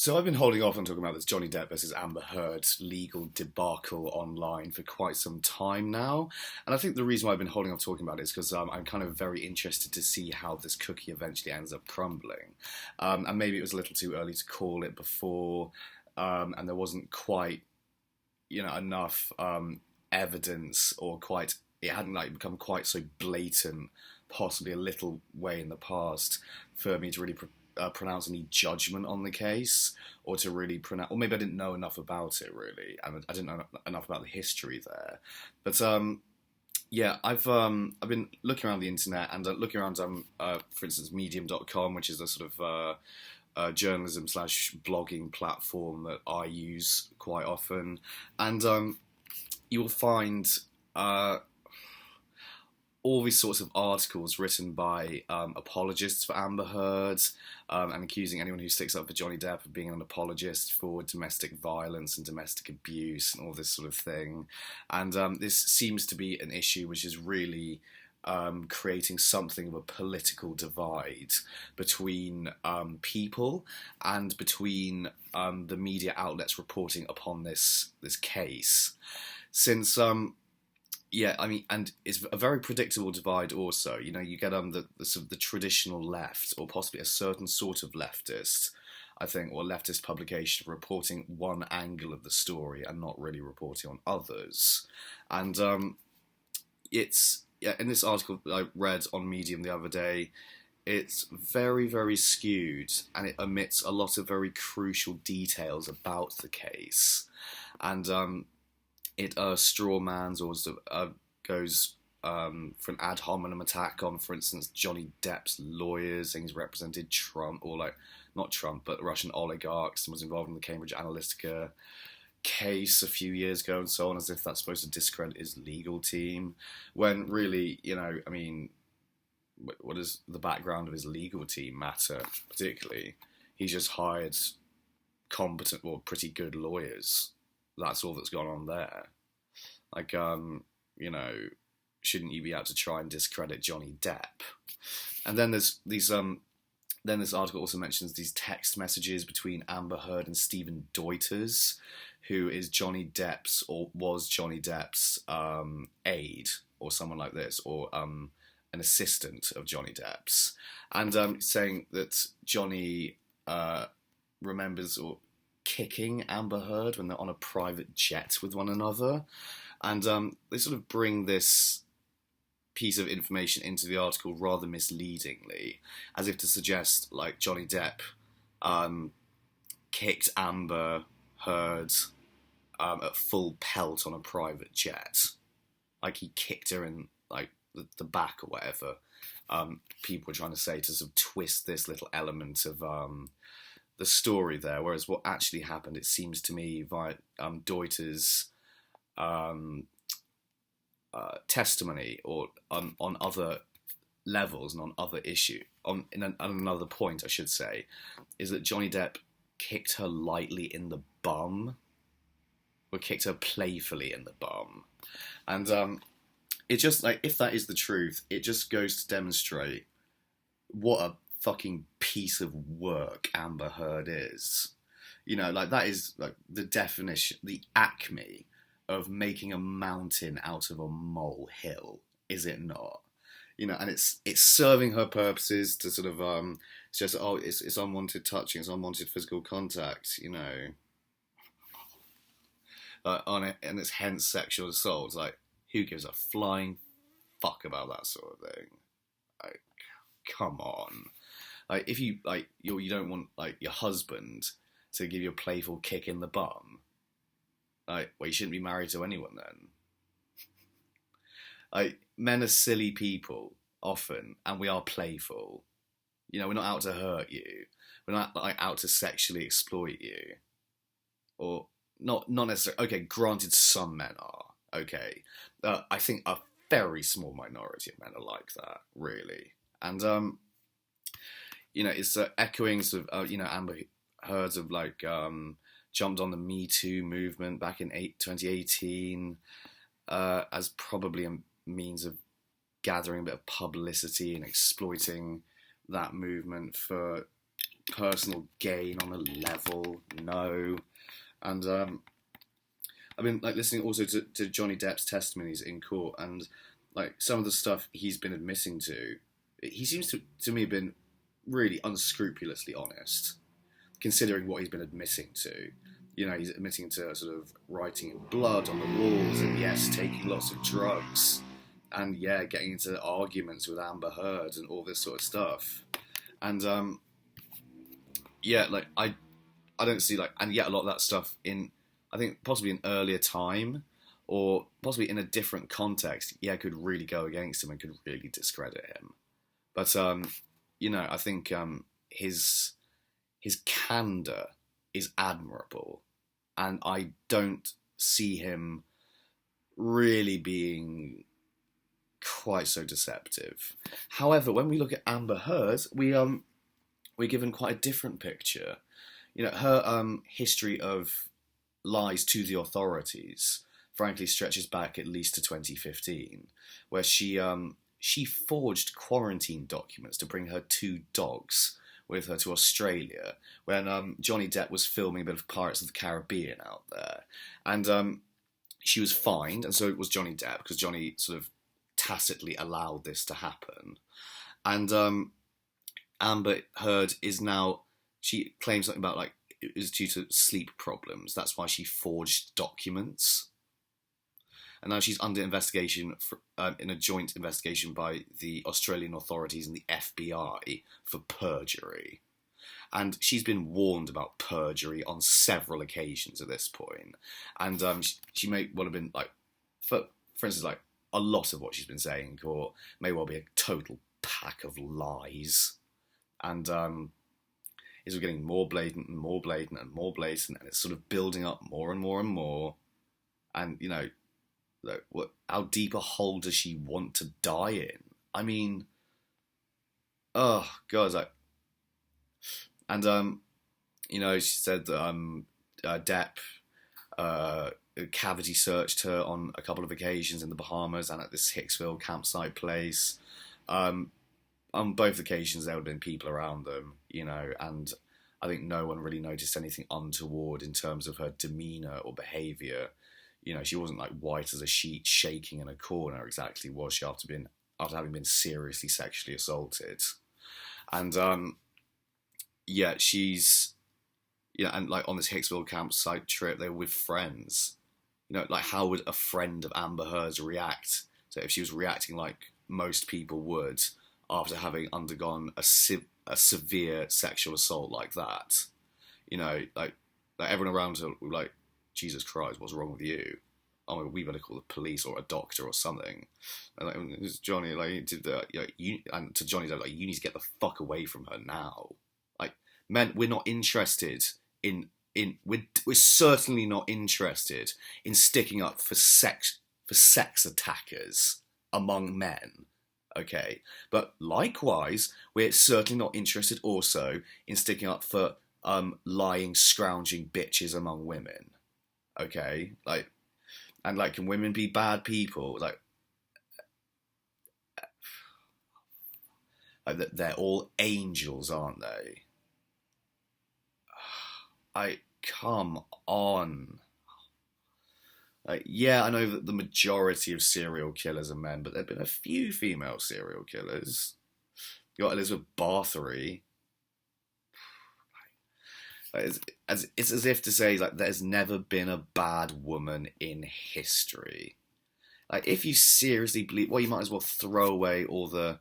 So I've been holding off on talking about this Johnny Depp versus Amber Heard legal debacle online for quite some time now, and I think the reason why I've been holding off talking about it is because I'm kind of very interested to see how this cookie eventually ends up crumbling, and maybe it was a little too early to call it before, and there wasn't quite enough evidence or quite it hadn't become quite so blatant, possibly a little way in the past for me to really pronounce any judgment on the case, or to really pronounce, or maybe I didn't know enough about it really, and I didn't know enough about the history there. But yeah, I've been looking around the internet and looking around, for instance, Medium.com, which is a sort of journalism slash blogging platform that I use quite often, and you will find all these sorts of articles written by apologists for Amber Heard, and accusing anyone who sticks up for Johnny Depp of being an apologist for domestic violence and domestic abuse and all this sort of thing. And this seems to be an issue which is really creating something of a political divide between people and between the media outlets reporting upon this case. Since yeah, I mean, and it's a very predictable divide also. You know, you get the sort of the traditional left, or possibly a certain sort of leftist, I think, or leftist publication reporting one angle of the story and not really reporting on others. And it's, yeah, in this article that I read on Medium the other day, it's very, very skewed, and it omits a lot of very crucial details about the case. And it strawmans or goes for an ad hominem attack on, for instance, Johnny Depp's lawyers, saying he's represented Trump, or not Trump, but Russian oligarchs, and was involved in the Cambridge Analytica case a few years ago, and so on, as if that's supposed to discredit his legal team, when really, I mean, what does the background of his legal team matter, particularly? He's just hired competent or pretty good lawyers. That's all that's gone on there. Shouldn't you be able to try and discredit Johnny Depp? And then there's these then this article also mentions these text messages between Amber Heard and Stephen Deuters, who is Johnny Depp's, or was Johnny Depp's aide, or someone like this, or an assistant of Johnny Depp's, and saying that Johnny remembers or kicking Amber Heard when they're on a private jet with one another. And they sort of bring this piece of information into the article rather misleadingly, as if to suggest Johnny Depp kicked Amber Heard at full pelt on a private jet. He kicked her in the back or whatever. People were trying to say, to sort of twist this little element of the story there, whereas what actually happened, it seems to me, via Deuter's testimony, or on other levels and on other issue, on another point, I should say, is that Johnny Depp kicked her lightly in the bum, or kicked her playfully in the bum, and it just, if that is the truth, it just goes to demonstrate what a fucking piece of work Amber Heard is. That is the definition, the acme of making a mountain out of a molehill, is it not? And it's serving her purposes to sort of it's just, it's unwanted touching, it's unwanted physical contact, on it, and it's hence sexual assault. Who gives a flying fuck about that sort of thing? Come on. If you you don't want your husband to give you a playful kick in the bum, well, you shouldn't be married to anyone then. Men are silly people often, and we are playful. We're not out to hurt you. We're not out to sexually exploit you, or not necessarily. Okay, granted, some men are. Okay, I think a very small minority of men are like that, really, and it's echoing sort of, Amber Heard's of jumped on the Me Too movement back in 2018 as probably a means of gathering a bit of publicity and exploiting that movement for personal gain on a level, no. And I've been like listening also to Johnny Depp's testimonies in court, and like some of the stuff he's been admitting to, he seems to me have been really unscrupulously honest, considering what he's been admitting to. You know, he's admitting to sort of writing in blood on the walls, and yes, taking lots of drugs, and yeah, getting into arguments with Amber Heard and all this sort of stuff. And yeah, like I don't see like, and yet a lot of that stuff in, I think possibly an earlier time, or possibly in a different context, yeah, could really go against him and could really discredit him. But you know, I think his candor is admirable, and I don't see him really being quite so deceptive. However, when we look at Amber Heard, we're given quite a different picture. You know, her history of lies to the authorities, frankly, stretches back at least to 2015, where she forged quarantine documents to bring her 2 dogs with her to Australia when Johnny Depp was filming a bit of Pirates of the Caribbean out there. And she was fined, and so it was Johnny Depp, because Johnny sort of tacitly allowed this to happen. And Amber Heard is now, she claims something about like, it was due to sleep problems. That's why she forged documents. And now she's under investigation in a joint investigation by the Australian authorities and the FBI for perjury. And she's been warned about perjury on several occasions at this point. And she may well have been like, for instance, like a lot of what she's been saying in court may well be a total pack of lies. And it's getting more blatant and more blatant and more blatant, and it's sort of building up more and more and more. And, you know, like, how deep a hole does she want to die in? I mean, oh god, like, and you know, she said that Depp cavity searched her on a couple of occasions in the Bahamas and at this Hicksville campsite place. On both occasions, there would have been people around them, you know, and I think no one really noticed anything untoward in terms of her demeanour or behaviour. You know, she wasn't like white as a sheet, shaking in a corner exactly, was she, after having been seriously sexually assaulted. And yeah, she's, yeah, and like on this Hicksville campsite trip, they were with friends. You know, like how would a friend of Amber Heard's react? So if she was reacting like most people would after having undergone a severe sexual assault like that, you know, like everyone around her would be like, Jesus Christ, what's wrong with you? Oh, we better call the police or a doctor or something. And like, this Johnny, like, and to Johnny, like, you need to get the fuck away from her now. Like, men, we're not interested we're certainly not interested in sticking up for sex attackers among men. Okay, but likewise, we're certainly not interested also in sticking up for lying, scrounging bitches among women. Okay, like, and like, can women be bad people? Like they're all angels, aren't they? Come on. Like, yeah, I know that the majority of serial killers are men, but there have been a few female serial killers. You got Elizabeth Bathory. It's as if to say, like, there's never been a bad woman in history. Like, if you seriously believe, well, you might as well throw away all the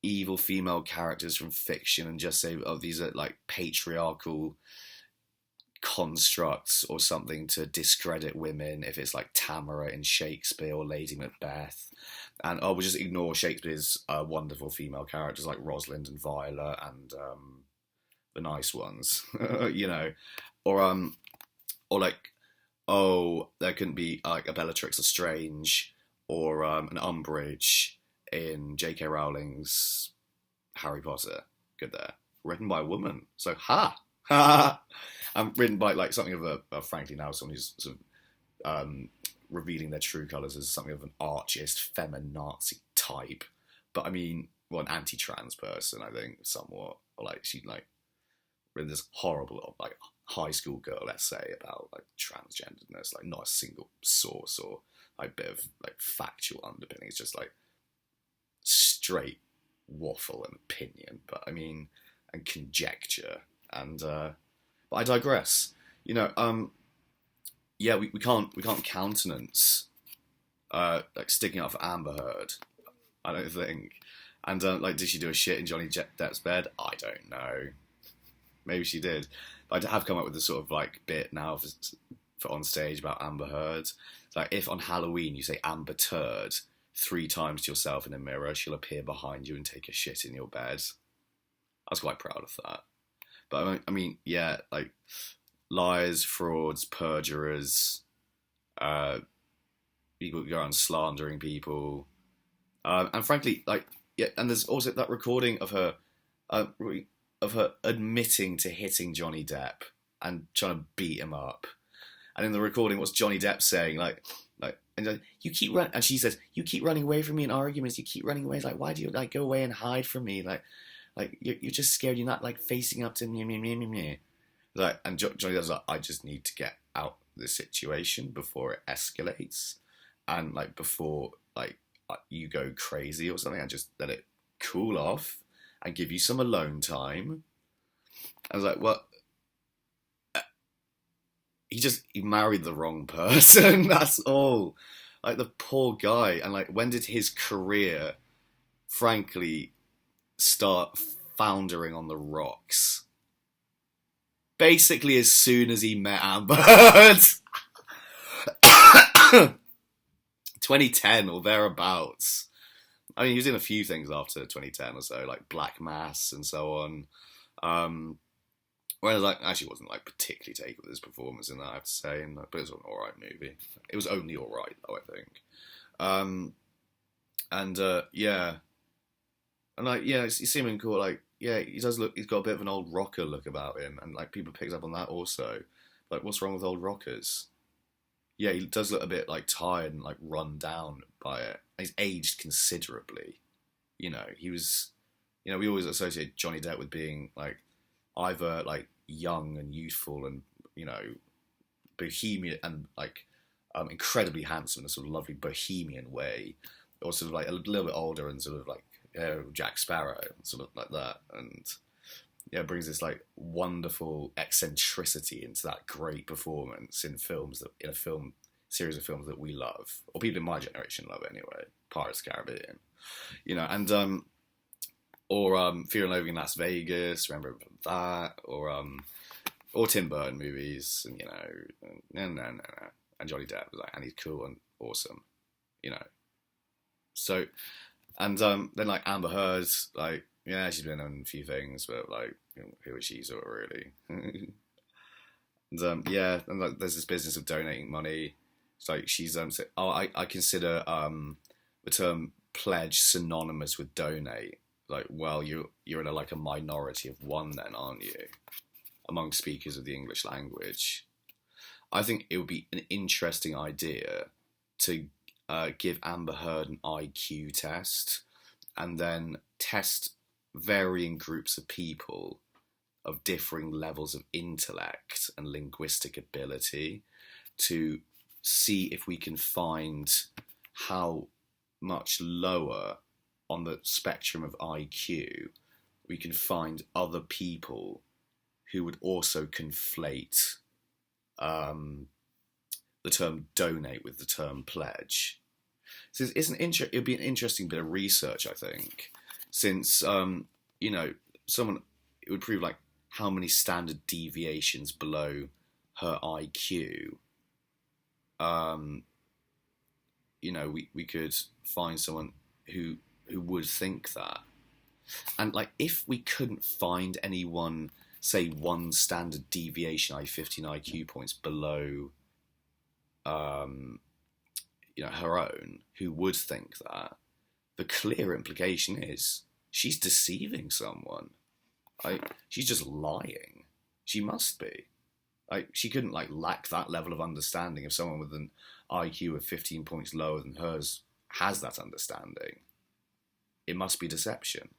evil female characters from fiction and just say, oh, these are like patriarchal constructs or something to discredit women, if it's like Tamara in Shakespeare or Lady Macbeth. And we'll just ignore Shakespeare's wonderful female characters like Rosalind and Viola and the nice ones, you know, or like, oh, there couldn't be like a Bellatrix Lestrange or an Umbridge in J.K. Rowling's Harry Potter. Good there, written by a woman. So written by like something of a frankly now someone who's sort of revealing their true colours as something of an archist, feminazi type. But I mean, well, an anti-trans person, I think, somewhat. Or like she like. with this horrible, like, high school girl essay about like transgenderedness, like not a single source or like bit of like factual underpinning. It's just like straight waffle and opinion, but I mean, and conjecture. And but I digress. You know, yeah, we can't countenance like sticking up for Amber Heard. I don't think. And like, did she do a shit in Johnny Depp's bed? I don't know. Maybe she did. But I have come up with this sort of like bit now for on stage about Amber Heard. It's like, if on Halloween you say Amber Turd 3 times to yourself in a mirror, she'll appear behind you and take a shit in your bed. I was quite proud of that. But I mean, yeah, like liars, frauds, perjurers, people who go around slandering people, and frankly, like, yeah, and there's also that recording of her admitting to hitting Johnny Depp and trying to beat him up. And in the recording, what's Johnny Depp saying? And you keep running, and she says, "You keep running away from me in arguments. You keep running away. It's like, why do you like go away and hide from me? Like you're just scared. You're not like facing up to me." Like, and Johnny Depp's like, "I just need to get out of this situation before it escalates, and like before like you go crazy or something. I just let it cool off and give you some alone time." I was like, "Well, he married the wrong person. That's all." Like, the poor guy. And like, when did his career, frankly, start foundering on the rocks? Basically, as soon as he met Amber Heard. 2010 or thereabouts. I mean, he was in a few things after 2010 or so, like Black Mass and so on. Whereas, like, actually wasn't like particularly taken with his performance in that, I have to say. And but it was an alright movie. It was only alright, though, I think. Yeah, and like, yeah, you see him in court. Like, yeah, he does look. He's got a bit of an old rocker look about him, and like people picked up on that also. Like, what's wrong with old rockers? Yeah, he does look a bit like tired and like run down by it. He's aged considerably. You know, he was. You know, we always associate Johnny Depp with being like either like young and youthful and, you know, bohemian and like incredibly handsome in a sort of lovely bohemian way, or sort of like a little bit older and sort of like Jack Sparrow, sort of like that, and yeah, brings this like wonderful eccentricity into that great performance in a film series of films that we love, or people in my generation love anyway. Pirates of the Caribbean, you know, and Fear and Loathing in Las Vegas, remember that, or Tim Burton movies, and you know, no, and Johnny Depp was like, and he's cool and awesome, you know. So, and then like Amber Heard's like, yeah, she's been in a few things, but like, you know, who is she sort of really? And yeah, and like, there's this business of donating money. It's like she's I consider the term pledge synonymous with donate. Like, well, you're in a minority of one then, aren't you? Among speakers of the English language. I think it would be an interesting idea to give Amber Heard an IQ test and then test varying groups of people of differing levels of intellect and linguistic ability to see if we can find how much lower on the spectrum of IQ we can find other people who would also conflate the term donate with the term pledge. So it would be an interesting bit of research, I think, since you know, it would prove like how many standard deviations below her IQ. You know, we could find someone who would think that, and like if we couldn't find anyone, say one standard deviation, 15 IQ points below, you know, her own, who would think that, the clear implication is she's deceiving someone. She's just lying. She must be. She couldn't lack that level of understanding if someone with an IQ of 15 points lower than hers has that understanding. It must be deception.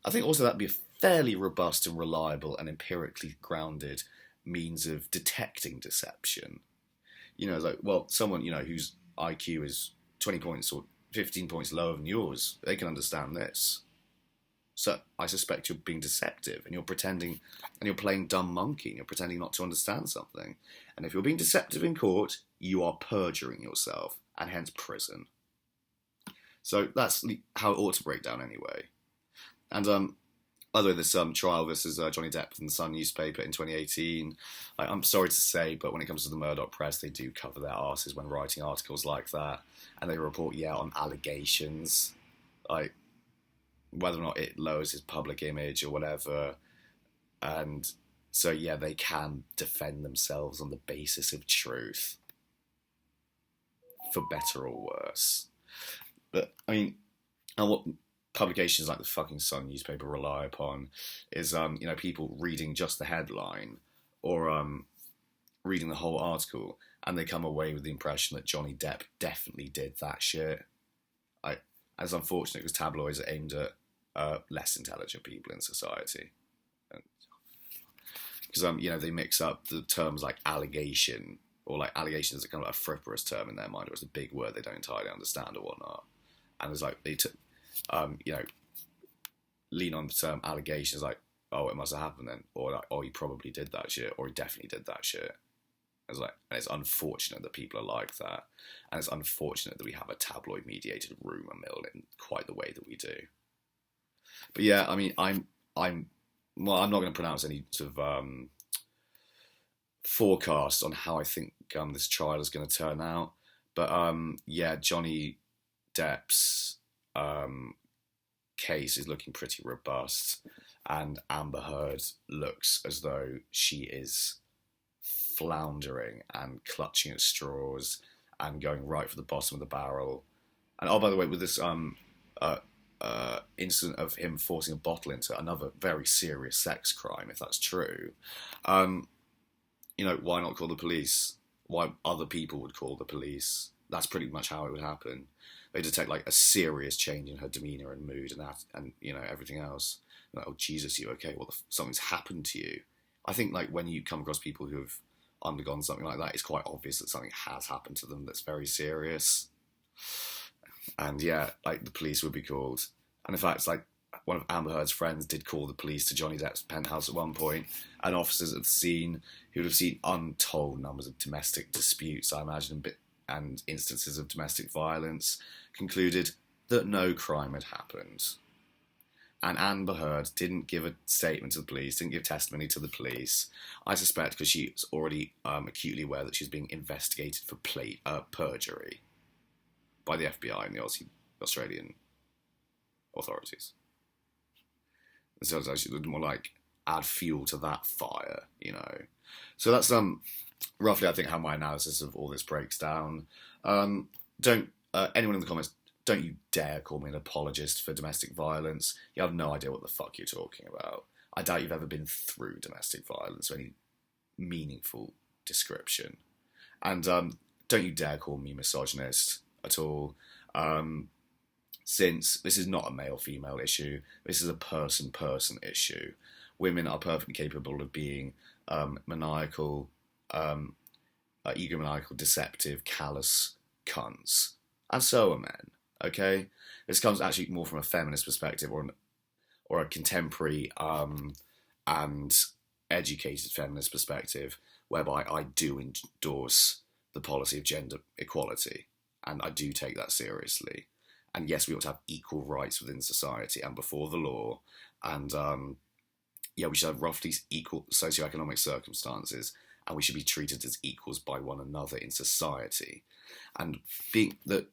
I think also that'd be a fairly robust and reliable and empirically grounded means of detecting deception. It's like, well, someone, whose IQ is 20 points or 15 points lower than yours, they can understand this. So I suspect you're being deceptive and you're pretending and you're playing dumb monkey and you're pretending not to understand something. And if you're being deceptive in court, you are perjuring yourself and hence prison. So that's how it ought to break down anyway. And by the way, this trial versus Johnny Depp in the Sun newspaper in 2018, I'm sorry to say, but when it comes to the Murdoch press, they do cover their arses when writing articles like that. And they report, on allegations. Whether or not it lowers his public image or whatever. And so, they can defend themselves on the basis of truth. For better or worse. But, and what publications like the fucking Sun newspaper rely upon is, people reading just the headline or reading the whole article, and they come away with the impression that Johnny Depp definitely did that shit. It's unfortunate because tabloids are aimed at less intelligent people in society. Because, they mix up the terms like allegation, or like allegation is a kind of a frivolous term in their mind, or it's a big word they don't entirely understand or whatnot. And it's like, they lean on the term allegation as like, oh, it must have happened then, or like, oh, he probably did that shit, or he definitely did that shit. And it's unfortunate that people are like that, and it's unfortunate that we have a tabloid-mediated rumour mill in quite the way that we do. But I'm not going to pronounce any sort of forecast on how I think this trial is going to turn out. But Johnny Depp's case is looking pretty robust, and Amber Heard looks as though she is floundering and clutching at straws and going right for the bottom of the barrel. And by the way, with this incident of him forcing a bottle into another very serious sex crime, if that's true, why not call the police? Why other people would call the police? That's pretty much how it would happen. They detect like a serious change in her demeanour and mood and everything else. Like, oh Jesus, you okay? Well, something's happened to you. I think like when you come across people who have undergone something like that, it's quite obvious that something has happened to them that's very serious. And the police would be called. And in fact, like one of Amber Heard's friends did call the police to Johnny Depp's penthouse at one point, and officers at the scene who would have seen untold numbers of domestic disputes, I imagine, and instances of domestic violence, concluded that no crime had happened. And Amber Heard didn't give a statement to the police, didn't give testimony to the police. I suspect because she's already acutely aware that she's being investigated for perjury by the FBI and the Australian authorities. And so she would more like add fuel to that fire, So that's roughly, I think, how my analysis of all this breaks down. Anyone in the comments, don't you dare call me an apologist for domestic violence. You have no idea what the fuck you're talking about. I doubt you've ever been through domestic violence or any meaningful description. And don't you dare call me misogynist at all. Since this is not a male-female issue, this is a person-person issue. Women are perfectly capable of being maniacal, egomaniacal, deceptive, callous cunts. And so are men, okay? This comes actually more from a feminist perspective or a contemporary and educated feminist perspective, whereby I do endorse the policy of gender equality, and I do take that seriously. And yes, we ought to have equal rights within society and before the law, and we should have roughly equal socioeconomic circumstances, and we should be treated as equals by one another in society. And to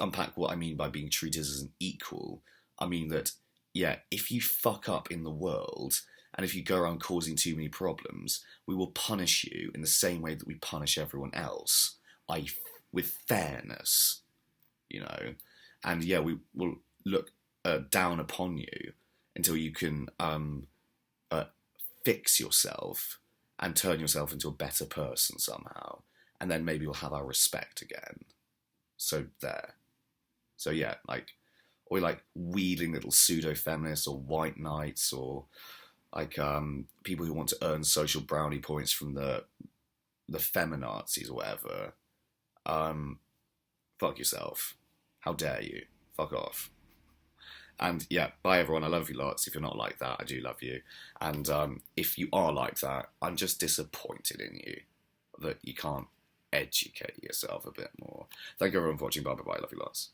unpack what I mean by being treated as an equal, I mean that, if you fuck up in the world, and if you go around causing too many problems, we will punish you in the same way that we punish everyone else, i.e. with fairness, And we will look down upon you until you can fix yourself and turn yourself into a better person somehow. And then maybe you'll have our respect again. So there. So or like wheedling little pseudo-feminists or white knights or like people who want to earn social brownie points from the feminazis or whatever. Fuck yourself. How dare you? Fuck off. And yeah, bye everyone. I love you lots. If you're not like that, I do love you. And if you are like that, I'm just disappointed in you that you can't educate yourself a bit more. Thank you everyone for watching. Bye bye bye. Love you lots.